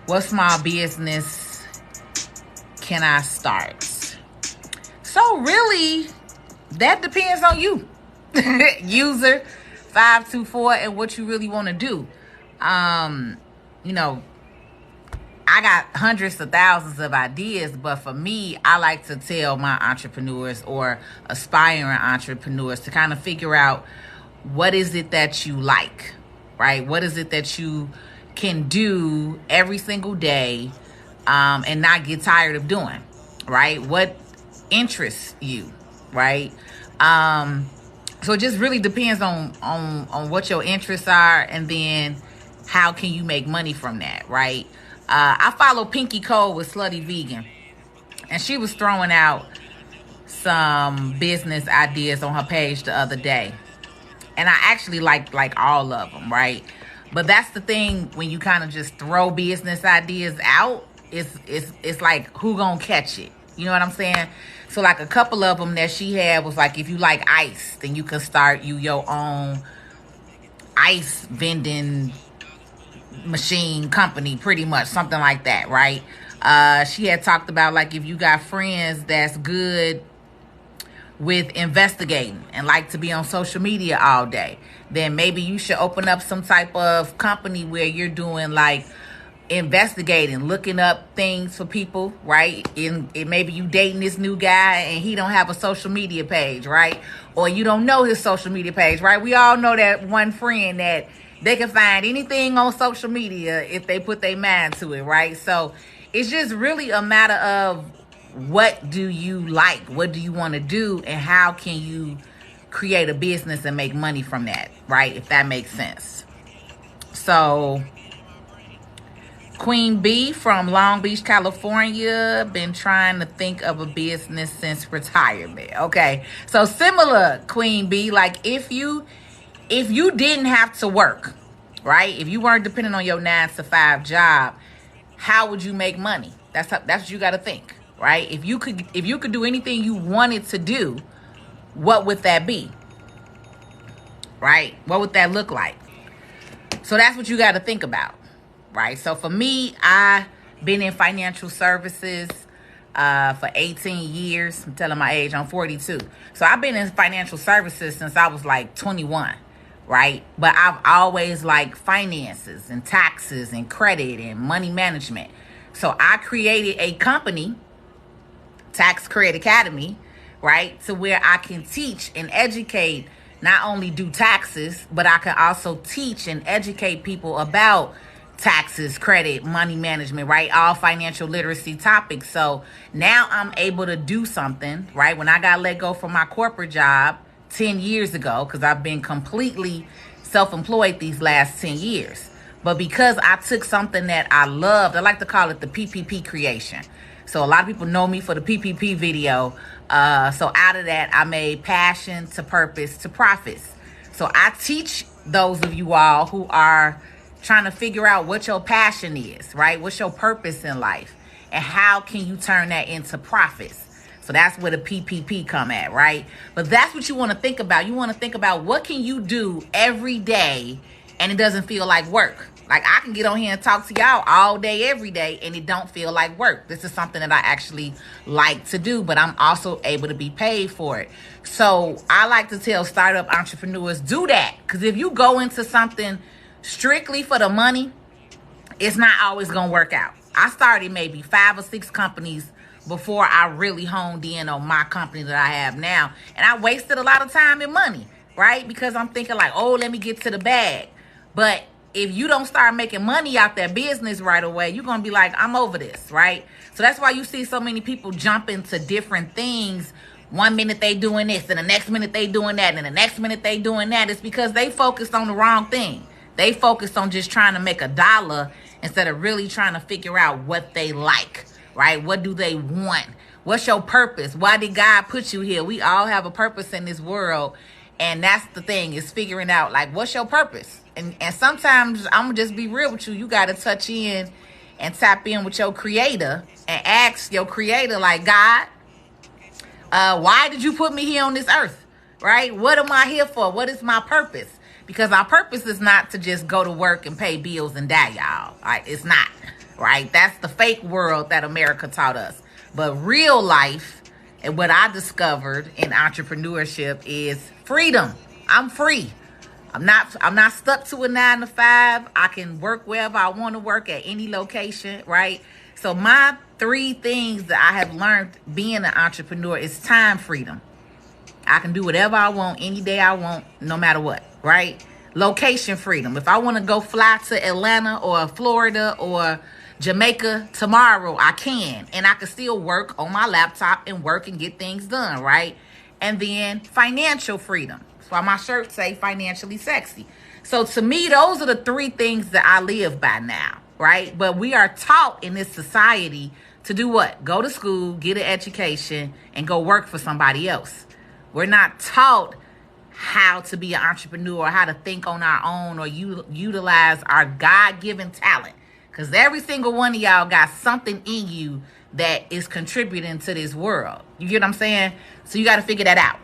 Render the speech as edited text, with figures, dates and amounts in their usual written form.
What small business can I start? So really, that depends on you, user 524, and what you really want to do. You know, I got hundreds of thousands of ideas, but for me, I like to tell my entrepreneurs or aspiring entrepreneurs to kind of figure out what is it that you like, right? What is it that you can do every single day, and not get tired of doing, right? What interests you, right? So it just really depends on what your interests are, and then how can you make money from that, right? I follow Pinky Cole with Slutty Vegan, and she was throwing out some business ideas on her page the other day, and I actually like all of them, right? But that's the thing, when you kind of just throw business ideas out, it's like, who gonna catch it? You know what I'm saying? So like a couple of them that she had was like, if you like ice, then you can start your own ice vending machine company, pretty much, something like that, right? She had talked about, like, if you got friends that's good with investigating and like to be on social media all day, then maybe you should open up some type of company where you're doing like investigating, looking up things for people, right? And maybe you dating this new guy and he don't have a social media page, right? Or you don't know his social media page, right? We all know that one friend that they can find anything on social media if they put their mind to it, right? So it's just really a matter of, what do you like? What do you want to do? And how can you create a business and make money from that, right? If that makes sense. So Queen B from Long Beach, California, been trying to think of a business since retirement. Okay. So similar, Queen B, like if you didn't have to work, right? If you weren't dependent on your 9-to-5 job, how would you make money? That's what you got to think, right? If you could do anything you wanted to do, what would that be? Right? What would that look like? So that's what you got to think about, right? So for me, I've been in financial services for 18 years. I'm telling my age, I'm 42. So I've been in financial services since I was like 21, right? But I've always liked finances and taxes and credit and money management. So I created a company, Tax Credit Academy, right? To where I can teach and educate, not only do taxes, but I can also teach and educate people about taxes, credit, money management, right? All financial literacy topics. So now I'm able to do something, right? When I got let go from my corporate job 10 years ago, because I've been completely self-employed these last 10 years. But because I took something that I loved, I like to call it the PPP creation. So a lot of people know me for the PPP video. So out of that, I made passion to purpose to profits. So I teach those of you all who are trying to figure out what your passion is, right? What's your purpose in life? And how can you turn that into profits? So that's where the PPP come at, right? But that's what you want to think about. You want to think about, what can you do every day and it doesn't feel like work? Like, I can get on here and talk to y'all all day, every day, and it don't feel like work. This is something that I actually like to do, but I'm also able to be paid for it. So I like to tell startup entrepreneurs, do that. Because if you go into something strictly for the money, it's not always going to work out. I started maybe 5 or 6 companies before I really honed in on my company that I have now. And I wasted a lot of time and money, right? Because I'm thinking like, oh, let me get to the bag. But if you don't start making money out that business right away, you're going to be like, I'm over this, right? So that's why you see so many people jump into different things. One minute they doing this, and the next minute they doing that, and the next minute they doing that. It's because they focused on the wrong thing. They focused on just trying to make a dollar instead of really trying to figure out what they like, right? What do they want? What's your purpose? Why did God put you here? We all have a purpose in this world. And that's the thing, is figuring out, like, what's your purpose? And sometimes, I'm going to just be real with you, you got to touch in and tap in with your creator and ask your creator, like, God, why did you put me here on this earth, right? What am I here for? What is my purpose? Because our purpose is not to just go to work and pay bills and die, y'all. It's not. right? That's the fake world that America taught us. But real life, and what I discovered in entrepreneurship, is freedom. I'm free. I'm not stuck to a 9 to 5. I can work wherever I want to work at any location, right? So my 3 things that I have learned being an entrepreneur is time freedom. I can do whatever I want any day I want, no matter what, right? Location freedom. If I want to go fly to Atlanta or Florida or Jamaica tomorrow, I can. And I can still work on my laptop and work and get things done, right? And then financial freedom. That's why my shirt say financially sexy. So to me, those are the 3 things that I live by now, right? But we are taught in this society to do what? Go to school, get an education, and go work for somebody else. We're not taught how to be an entrepreneur, how to think on our own, or utilize our God-given talent. Because every single one of y'all got something in you that is contributing to this world. You get what I'm saying? So you got to figure that out.